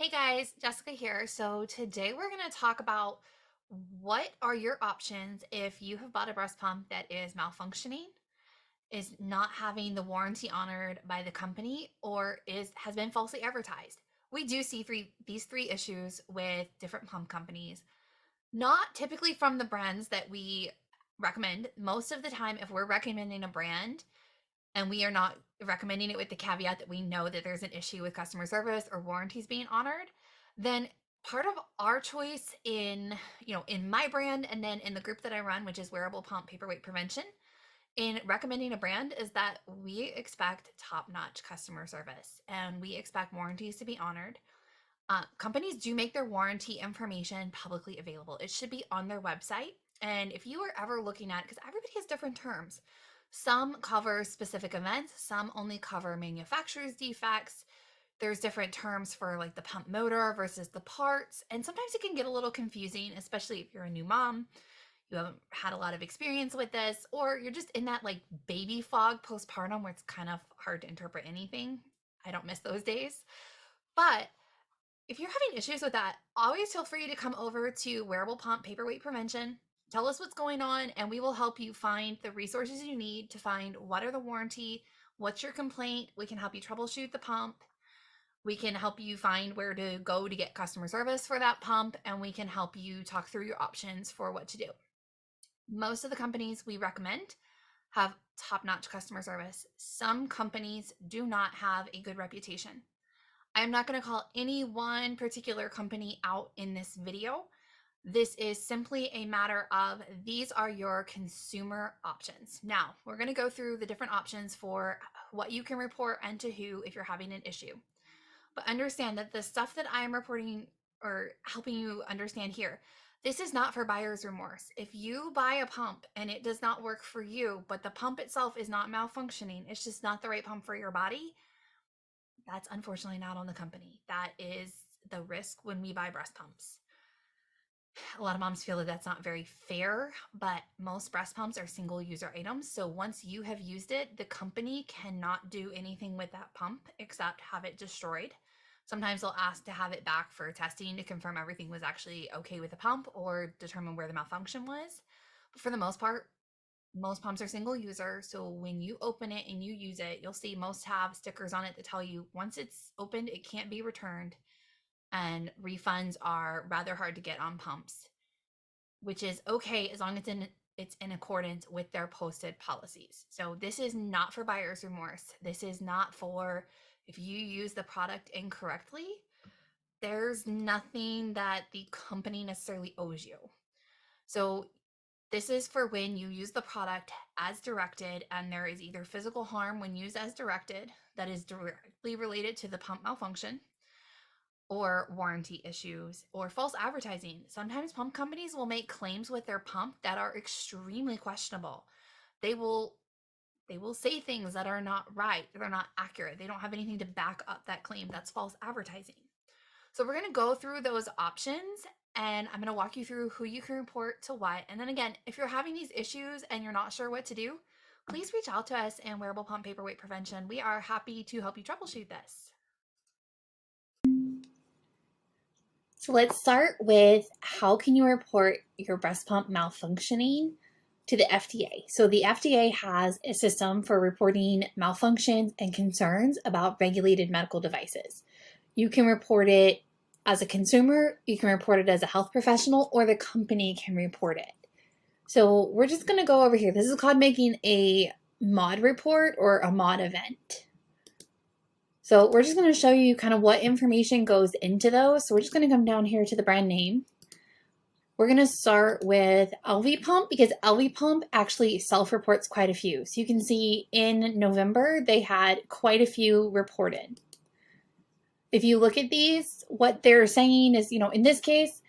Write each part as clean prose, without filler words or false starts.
Hey guys, Jessica here. So today we're going to talk about what are your options if you have bought a breast pump that is malfunctioning, is not having the warranty honored by the company, or has been falsely advertised. We do see these three issues with different pump companies, not typically from the brands that we recommend. Most of the time, if we're recommending a brand, and we are not recommending it with the caveat that we know that there's an issue with customer service or warranties being honored, then part of our choice in my brand and then in the group that I run, which is Wearable Pump Paperweight Prevention, in recommending a brand is that we expect top-notch customer service and we expect warranties to be honored. Companies do make their warranty information publicly available. It should be on their website. And if you are ever looking at it, because everybody has different terms, some cover specific events, some only cover manufacturer's defects. There's different terms for like the pump motor versus the parts. And sometimes it can get a little confusing, especially if you're a new mom, you haven't had a lot of experience with this, or you're just in that like baby fog postpartum where it's kind of hard to interpret anything. I don't miss those days. But if you're having issues with that, always feel free to come over to Wearable Pump Paperweight Prevention. Tell us what's going on, and we will help you find the resources you need to find what are the warranty, what's your complaint. We can help you troubleshoot the pump. We can help you find where to go to get customer service for that pump, and we can help you talk through your options for what to do. Most of the companies we recommend have top-notch customer service. Some companies do not have a good reputation. I'm not going to call any one particular company out in this video. This is simply a matter of these are your consumer options. Now, we're going to go through the different options for what you can report and to who if you're having an issue. But understand that the stuff that I am reporting or helping you understand here, this is not for buyer's remorse. If you buy a pump and it does not work for you, but the pump itself is not malfunctioning, it's just not the right pump for your body, that's unfortunately not on the company. That is the risk when we buy breast pumps. A lot of moms feel that that's not very fair, but most breast pumps are single user items. So once you have used it, the company cannot do anything with that pump except have it destroyed. Sometimes they'll ask to have it back for testing to confirm everything was actually okay with the pump or determine where the malfunction was. But for the most part, most pumps are single user. So when you open it and you use it, you'll see most have stickers on it that tell you once it's opened, it can't be returned. And refunds are rather hard to get on pumps, which is okay as long as it's in accordance with their posted policies. So this is not for buyer's remorse. This is not for if you use the product incorrectly, there's nothing that the company necessarily owes you. So this is for when you use the product as directed and there is either physical harm when used as directed that is directly related to the pump malfunction, or warranty issues, or false advertising. Sometimes pump companies will make claims with their pump that are extremely questionable. They will say things that are not right, they're not accurate. They don't have anything to back up that claim. That's false advertising. So we're going to go through those options and I'm going to walk you through who you can report to what. And then again, if you're having these issues and you're not sure what to do, please reach out to us in Wearable Pump Paperweight Prevention. We are happy to help you troubleshoot this. So let's start with how can you report your breast pump malfunctioning to the FDA. So the FDA has a system for reporting malfunctions and concerns about regulated medical devices. You can report it as a consumer, you can report it as a health professional, or the company can report it. So we're just going to go over here. This is called making a MAUDE report or a MAUDE event. So we're just going to show you kind of what information goes into those. So we're just going to come down here to the brand name. We're going to start with LV Pump because LV Pump actually self-reports quite a few. So you can see in November, they had quite a few reported. If you look at these, what they're saying is, in this case,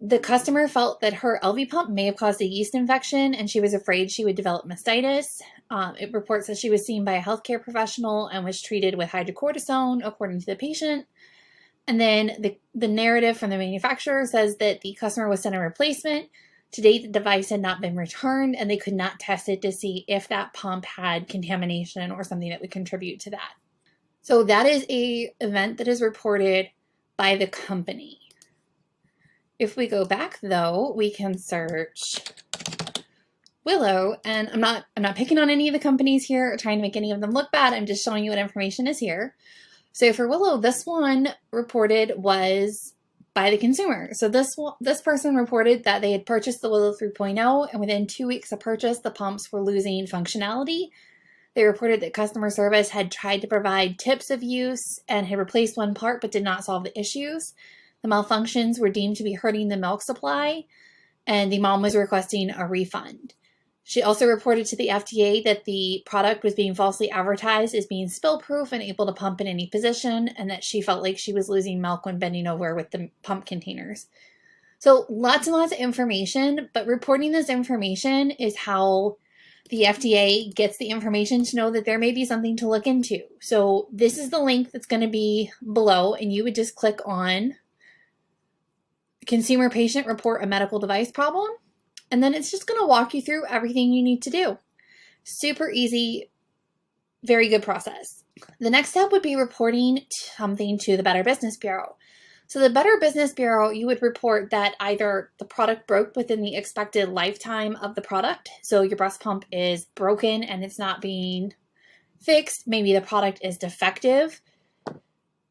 the customer felt that her LV pump may have caused a yeast infection and she was afraid she would develop mastitis. It reports that she was seen by a healthcare professional and was treated with hydrocortisone according to the patient. And then the narrative from the manufacturer says that the customer was sent a replacement. To date, the device had not been returned and they could not test it to see if that pump had contamination or something that would contribute to that. So that is an event that is reported by the company. If we go back though, we can search Willow, and I'm not picking on any of the companies here or trying to make any of them look bad. I'm just showing you what information is here. So for Willow, this one reported was by the consumer. So this person reported that they had purchased the Willow 3.0, and within 2 weeks of purchase, the pumps were losing functionality. They reported that customer service had tried to provide tips of use and had replaced one part but did not solve the issues. The malfunctions were deemed to be hurting the milk supply, and the mom was requesting a refund. She also reported to the FDA that the product was being falsely advertised as being spill-proof and able to pump in any position, and that she felt like she was losing milk when bending over with the pump containers. So lots and lots of information, but reporting this information is how the FDA gets the information to know that there may be something to look into. So this is the link that's going to be below, and you would just click on Consumer Patient Report a Medical Device Problem. And then it's just going to walk you through everything you need to do. Super easy, very good process. The next step would be reporting something to the Better Business Bureau. So the Better Business Bureau, you would report that either the product broke within the expected lifetime of the product. So your breast pump is broken and it's not being fixed. Maybe the product is defective.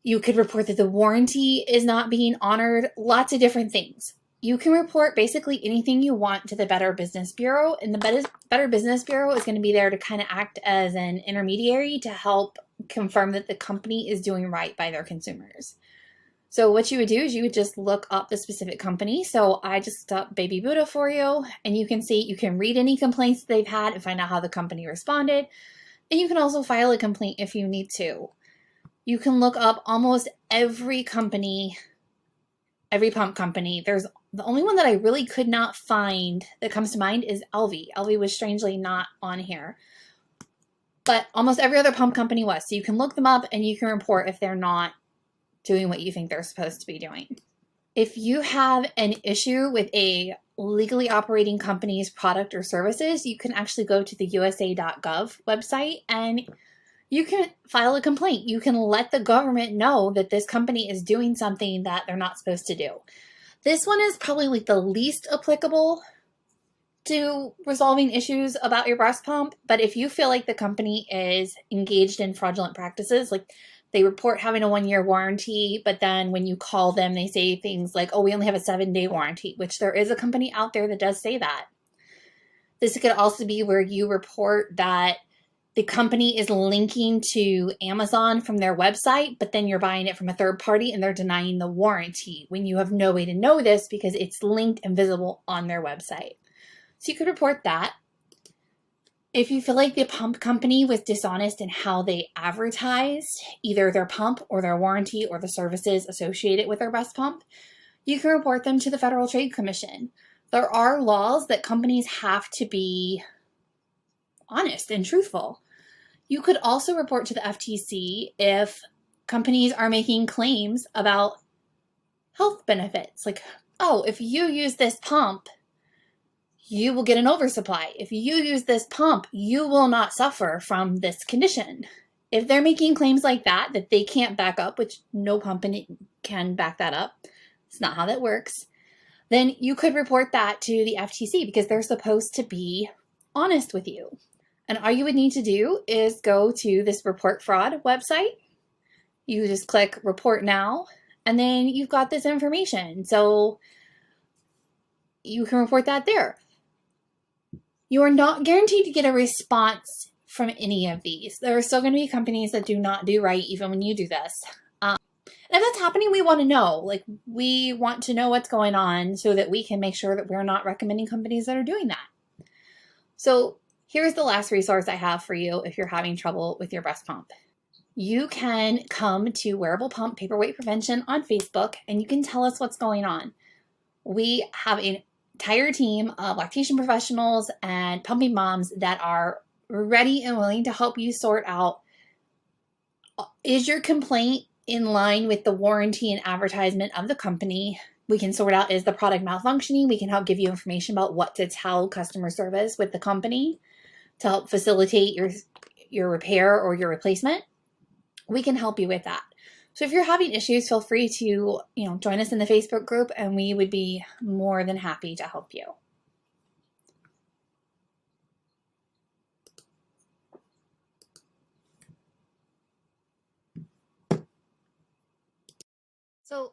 You could report that the warranty is not being honored. Lots of different things. You can report basically anything you want to the Better Business Bureau, and the Better Business Bureau is going to be there to kind of act as an intermediary to help confirm that the company is doing right by their consumers. So what you would do is you would just look up the specific company. So I just looked up Baby Buddha for you, and you can see, you can read any complaints they've had and find out how the company responded. And you can also file a complaint if you need to. You can look up almost every company, every pump company. The only one that I really could not find that comes to mind is Elvie. Elvie was strangely not on here. But almost every other pump company was. So you can look them up and you can report if they're not doing what you think they're supposed to be doing. If you have an issue with a legally operating company's product or services, you can actually go to the USA.gov website and you can file a complaint. You can let the government know that this company is doing something that they're not supposed to do. This one is probably like the least applicable to resolving issues about your breast pump, but if you feel like the company is engaged in fraudulent practices, like they report having a 1-year warranty, but then when you call them, they say things like, oh, we only have a 7-day warranty, which there is a company out there that does say that. This could also be where you report that the company is linking to Amazon from their website, but then you're buying it from a third party and they're denying the warranty when you have no way to know this because it's linked and visible on their website. So you could report that. If you feel like the pump company was dishonest in how they advertised either their pump or their warranty or the services associated with their breast pump, you can report them to the Federal Trade Commission. There are laws that companies have to be honest and truthful. You could also report to the FTC if companies are making claims about health benefits. Like, oh, if you use this pump, you will get an oversupply. If you use this pump, you will not suffer from this condition. If they're making claims like that they can't back up, which no company can back that up, it's not how that works, then you could report that to the FTC because they're supposed to be honest with you. And all you would need to do is go to this report fraud website. You just click report now, and then you've got this information. So you can report that there. You are not guaranteed to get a response from any of these. There are still going to be companies that do not do right even when you do this. And if that's happening, we want to know. Like, we want to know what's going on so that we can make sure that we're not recommending companies that are doing that. So here's the last resource I have for you if you're having trouble with your breast pump. You can come to Wearable Pump Paperweight Prevention on Facebook and you can tell us what's going on. We have an entire team of lactation professionals and pumping moms that are ready and willing to help you sort out, is your complaint in line with the warranty and advertisement of the company? We can sort out, is the product malfunctioning? We can help give you information about what to tell customer service with the company to help facilitate your repair or your replacement. We can help you with that. So if you're having issues, feel free to, join us in the Facebook group, and we would be more than happy to help you. So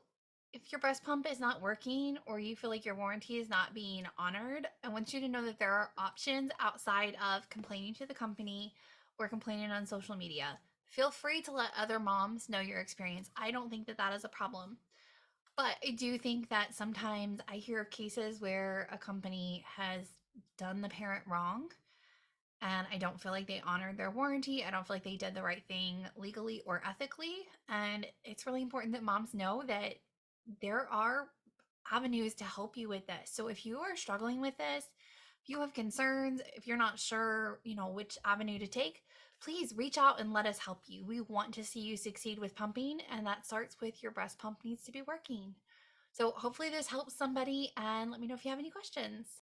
if your breast pump is not working or you feel like your warranty is not being honored, I want you to know that there are options outside of complaining to the company or complaining on social media. Feel free to let other moms know your experience. I don't think that that is a problem. But I do think that sometimes I hear of cases where a company has done the parent wrong, and I don't feel like they honored their warranty. I don't feel like they did the right thing legally or ethically. And it's really important that moms know that there are avenues to help you with this. So if you are struggling with this, if you have concerns, if you're not sure, which avenue to take, please reach out and let us help you. We want to see you succeed with pumping, and that starts with your breast pump needs to be working. So hopefully this helps somebody, and let me know if you have any questions.